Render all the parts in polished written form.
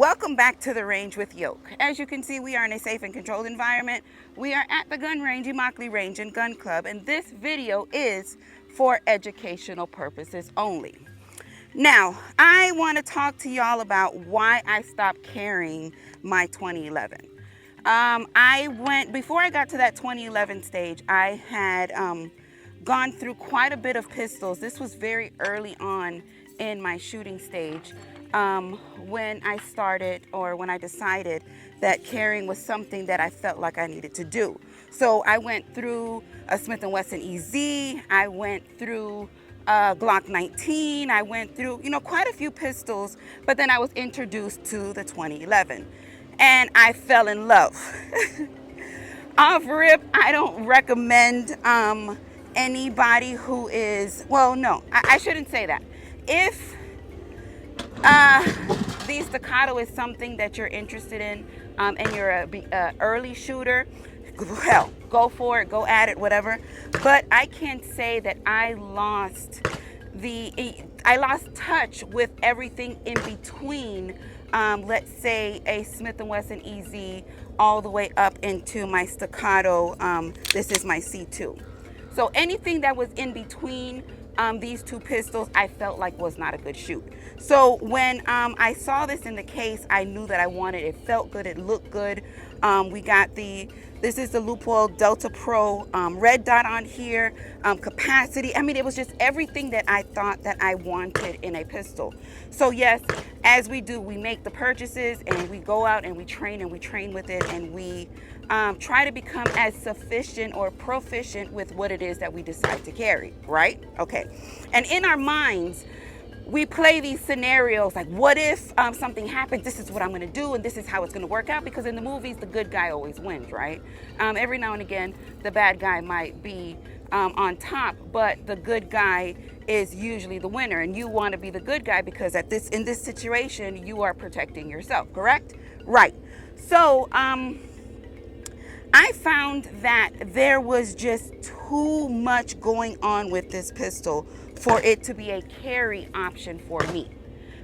Welcome back to the range with Yoke. As you can see, we are in a safe and controlled environment. We are at the gun range, Immokalee Range and Gun Club, and this video is for educational purposes only. Now, I want to talk to y'all about why I stopped carrying my 2011. Before I got to that 2011 stage, I had gone through quite a bit of pistols. This was very early on in my shooting stage. When I decided that carrying was something that I felt like I needed to do. So I went through a Smith & Wesson EZ, I went through Glock 19, I went through, quite a few pistols, but then I was introduced to the 2011 and I fell in love. Off rip, I don't recommend anybody who is, well, no, I shouldn't say that. If the staccato is something that you're interested in and you're a early shooter, hell, go for it, go at it, whatever. But I can't say that I lost touch with everything in between, let's say a Smith & Wesson EZ all the way up into my staccato. This is my C2. So anything that was in between these two pistols, I felt like was not a good shoot. So when I saw this in the case, I knew that I wanted it. It felt good, it looked good. This is the Leupold Delta Pro red dot on here, capacity. I mean, it was just everything that I thought that I wanted in a pistol. So yes, as we do, we make the purchases and we go out and we train with it, and we try to become as sufficient or proficient with what it is that we decide to carry, right? Okay. And in our minds, we play these scenarios like, what if something happens? This is what I'm going to do, and this is how it's going to work out. Because in the movies, the good guy always wins, right? Every now and again, the bad guy might be on top, but the good guy is usually the winner. And you want to be the good guy because in this situation, you are protecting yourself, correct? Right. So I found that there was just too much going on with this pistol for it to be a carry option for me.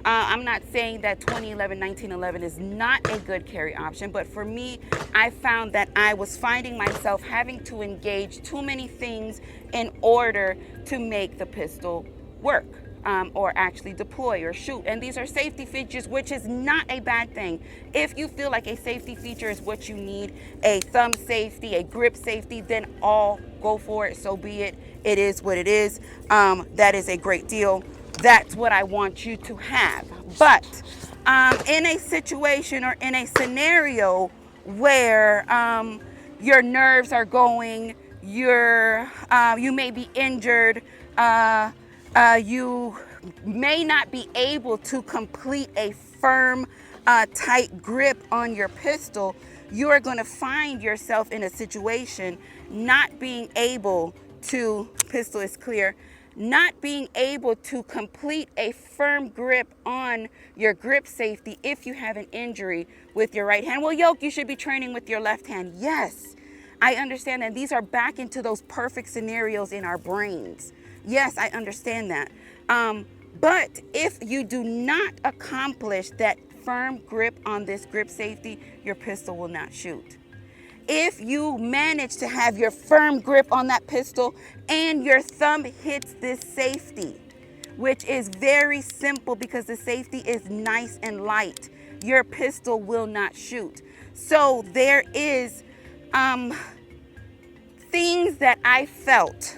I'm not saying that 2011, 1911 is not a good carry option, but for me, I found that I was finding myself having to engage too many things in order to make the pistol work. Or actually deploy or shoot. And these are safety features, which is not a bad thing. If you feel like a safety feature is what you need, a thumb safety, a grip safety, then all go for it. So be it. It is what it is. That is a great deal. That's what I want you to have. But in a situation or in a scenario where your nerves are going, you may be injured, you may not be able to complete a firm, tight grip on your pistol, you are going to find yourself in a situation not being able to, pistol is clear, not being able to complete a firm grip on your grip safety if you have an injury with your right hand. Well, Yoke, you should be training with your left hand. Yes, I understand that. These are back into those perfect scenarios in our brains. Yes, I understand that. But if you do not accomplish that firm grip on this grip safety, your pistol will not shoot. If you manage to have your firm grip on that pistol and your thumb hits this safety, which is very simple because the safety is nice and light, your pistol will not shoot. So there is things that I felt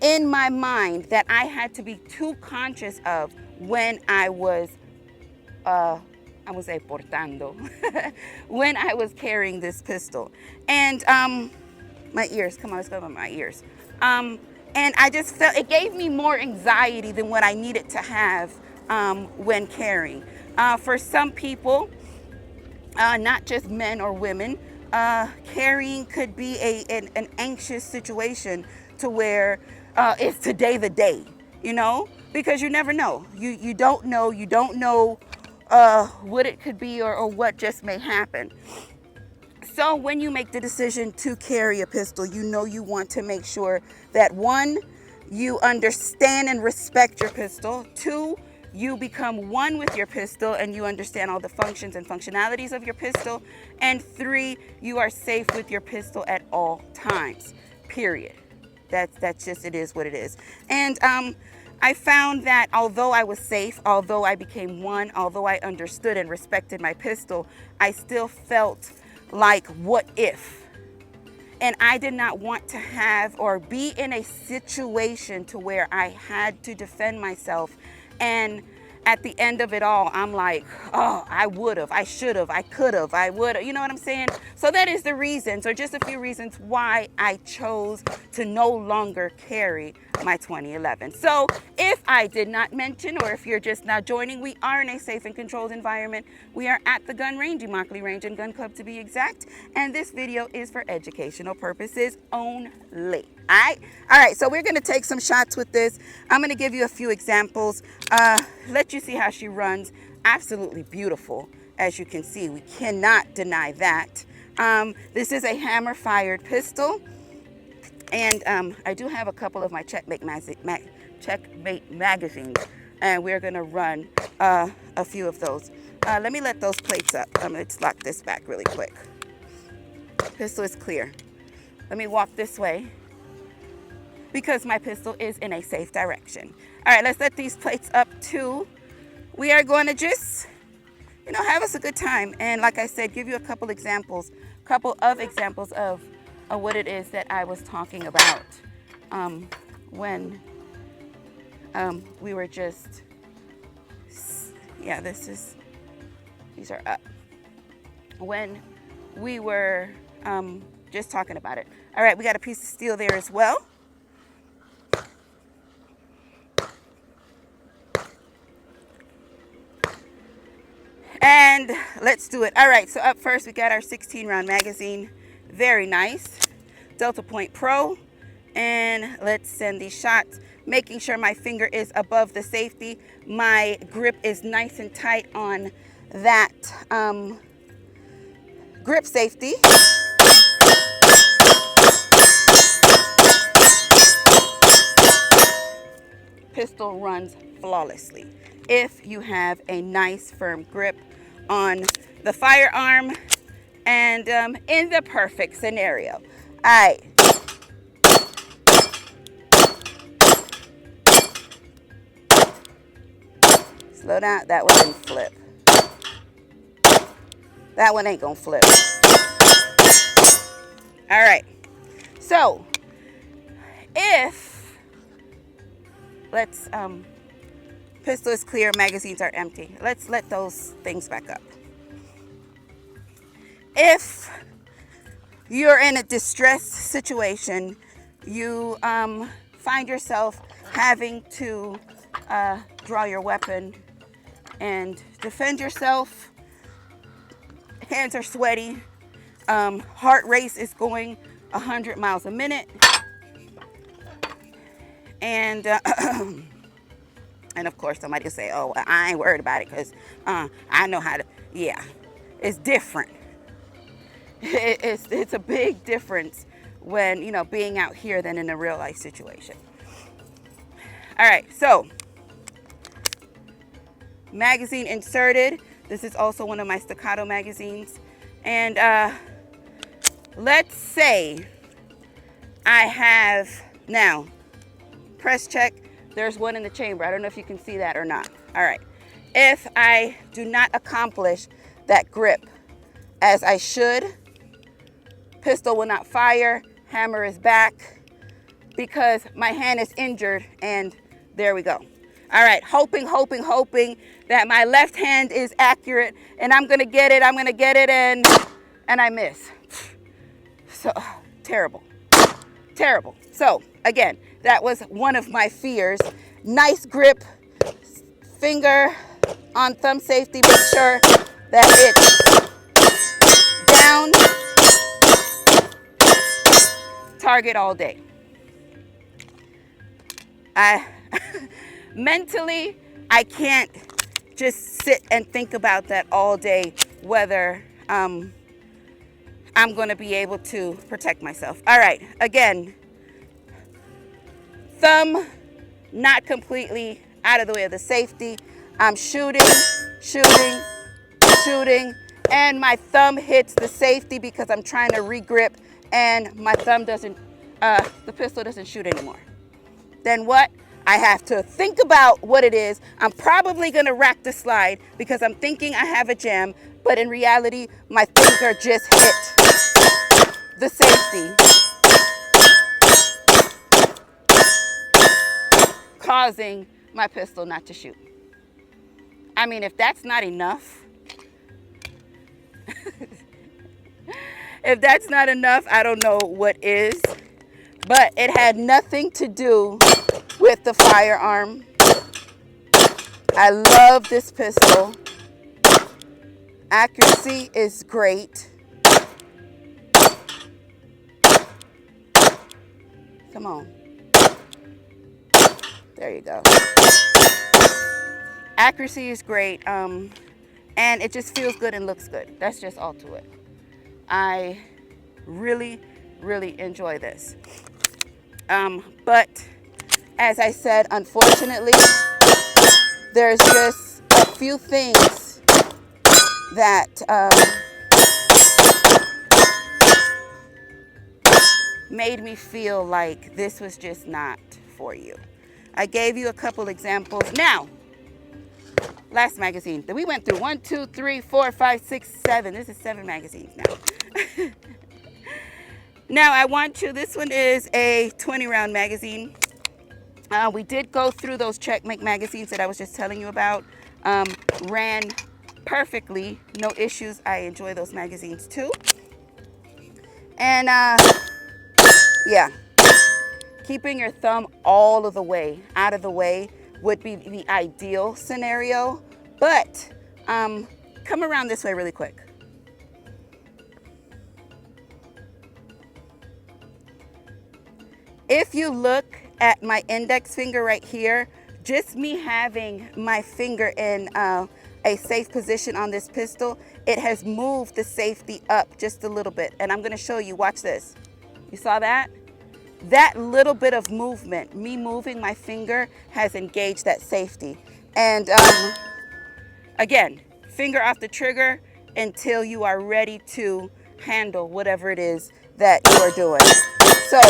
in my mind that I had to be too conscious of when I was portando, when I was carrying this pistol. And my ears, come on, let's go about my ears. And I just felt it gave me more anxiety than what I needed to have when carrying. For some people, not just men or women, carrying could be an anxious situation to where it's today the day, because you never know. You don't know what it could be or what just may happen. So when you make the decision to carry a pistol, you want to make sure that, one, you understand and respect your pistol. Two, you become one with your pistol and you understand all the functions and functionalities of your pistol. And 3, you are safe with your pistol at all times, period. That's just, it is what it is. And I found that although I was safe, although I became one, although I understood and respected my pistol, I still felt like, what if? And I did not want to have or be in a situation to where I had to defend myself. And at the end of it all, I'm like, oh, I would have, I should have, I could have, I would have, you know what I'm saying? So that is the reasons, or just a few reasons why I chose to no longer carry my 2011. So if I did not mention, or if you're just now joining, we are in a safe and controlled environment. We are at the gun range, Immokalee Range and Gun Club to be exact. And this video is for educational purposes only. All right, so we're gonna take some shots with this. I'm gonna give you a few examples, let you see how she runs. Absolutely beautiful, as you can see. We cannot deny that. This is a hammer fired pistol. And I do have a couple of my Checkmate magazines, and we're gonna run a few of those. Let me let those plates up. Let's lock this back really quick. Pistol is clear. Let me walk this way because my pistol is in a safe direction. All right, let's let these plates up too. We are going to just, have us a good time. And like I said, give you a couple of examples of what it is that I was talking about when we were just, these are up. When we were just talking about it. All right, we got a piece of steel there as well. And let's do it. All right, so up first we got our 16-round magazine. Very nice. Delta Point Pro. And let's send these shots, making sure my finger is above the safety. My grip is nice and tight on that grip safety. Pistol runs flawlessly if you have a nice firm grip on the firearm and in the perfect scenario. All right. Slow down. That one didn't flip. That one ain't gonna flip. All right. So if pistol is clear, magazines are empty. Let's let those things back up. If you're in a distressed situation, you find yourself having to draw your weapon and defend yourself, hands are sweaty, heart rate is going 100 miles a minute, and and of course somebody will say, oh, I ain't worried about it because I know how to. Yeah, it's different. It's a big difference when being out here than in a real life situation. All right, so magazine inserted. This is also one of my staccato magazines, and let's say I have now press check. There's one in the chamber. I don't know if you can see that or not. All right, if I do not accomplish that grip as I should, pistol will not fire, hammer is back because my hand is injured, and there we go. All right, hoping that my left hand is accurate and I'm gonna get it, and I miss. So, terrible. So, again, that was one of my fears. Nice grip, finger on thumb safety, make sure that it's down. Target all day. Mentally, I can't just sit and think about that all day, whether I'm going to be able to protect myself. All right, again, thumb not completely out of the way of the safety. I'm shooting, shooting, shooting, and my thumb hits the safety because I'm trying to regrip, and my thumb doesn't, the pistol doesn't shoot anymore. Then what? I have to think about what it is. I'm probably going to rack the slide because I'm thinking I have a jam, but in reality, my finger just hit the safety, causing my pistol not to shoot. I mean, if that's not enough, if that's not enough, I don't know what is. But it had nothing to do with the firearm. I love this pistol. Accuracy is great. Come on. There you go. Accuracy is great. And it just feels good and looks good. That's just all to it. I really, really enjoy this. But as I said, unfortunately, there's just a few things that made me feel like this was just not for you. I gave you a couple examples. Now, last magazine that we went through, 1, 2, 3, 4, 5, 6, 7. This is 7 magazines now. Now I want to, this one is a 20 round magazine. We did go through those Checkmate magazines that I was just telling you about. Ran perfectly, no issues. I enjoy those magazines too. And yeah, keeping your thumb all of the way out of the way would be the ideal scenario. But come around this way really quick. If you look at my index finger right here, just me having my finger in a safe position on this pistol, it has moved the safety up just a little bit. And I'm going to show you, watch this. You saw that? That little bit of movement, me moving my finger, has engaged that safety. And again, finger off the trigger until you are ready to handle whatever it is that you are doing. So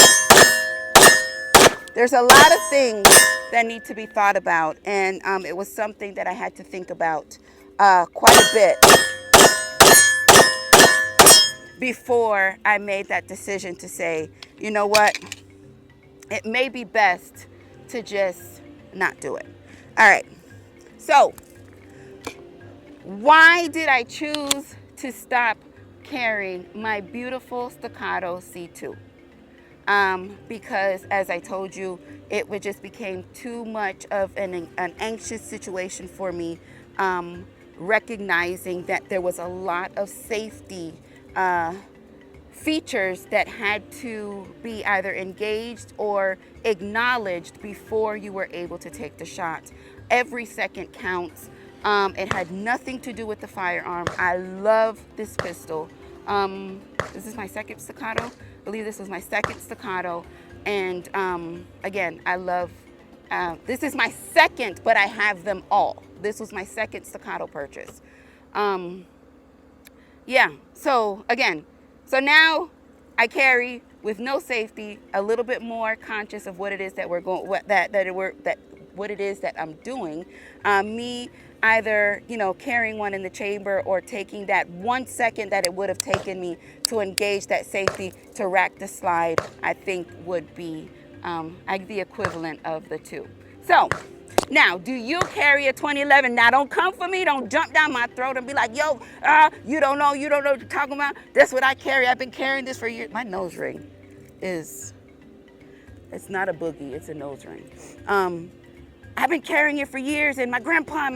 there's a lot of things that need to be thought about, and it was something that I had to think about quite a bit before I made that decision to say, you know what, it may be best to just not do it. All right, so why did I choose to stop carrying my beautiful staccato C2? Because as I told you, it would just became too much of an anxious situation for me, recognizing that there was a lot of safety features that had to be either engaged or acknowledged before you were able to take the shot. Every second counts. It had nothing to do with the firearm. I love this pistol. This is my second staccato. I believe this was my second staccato. And again, I love, this is my second, but I have them all. This was my second staccato purchase. Yeah, so again, so now I carry with no safety, a little bit more conscious of what it is that we're going, what it is that I'm doing. Me either, you know, carrying one in the chamber or taking that 1 second that it would have taken me to engage that safety to rack the slide, I think would be the equivalent of the two. So now, do you carry a 2011? Now, don't come for me. Don't jump down my throat and be like, yo, you don't know what you're talking about. That's what I carry. I've been carrying this for years. My nose ring is, it's not a boogie. It's a nose ring. I've been carrying it for years, and my grandpa,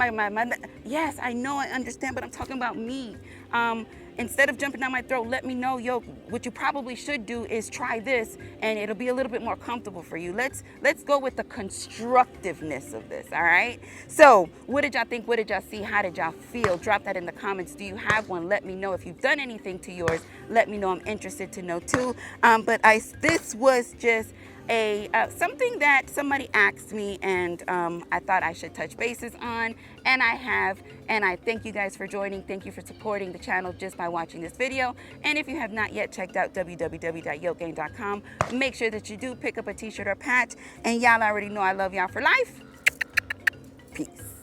yes, I know, I understand, but I'm talking about me. instead of jumping down my throat, let me know, yo, what you probably should do is try this, and it'll be a little bit more comfortable for you. Let's go with the constructiveness of this, all right? So what did y'all think? What did y'all see? How did y'all feel? Drop that in the comments. Do you have one? Let me know. If you've done anything to yours, let me know. I'm interested to know too. But this was just a something that somebody asked me, and I thought I should touch bases on, and I have, and I thank you guys for joining. Thank you for supporting the channel just by watching this video. And if you have not yet checked out www.yokegang.com, make sure that you do pick up a t-shirt or patch. And y'all already know I love y'all for life. Peace.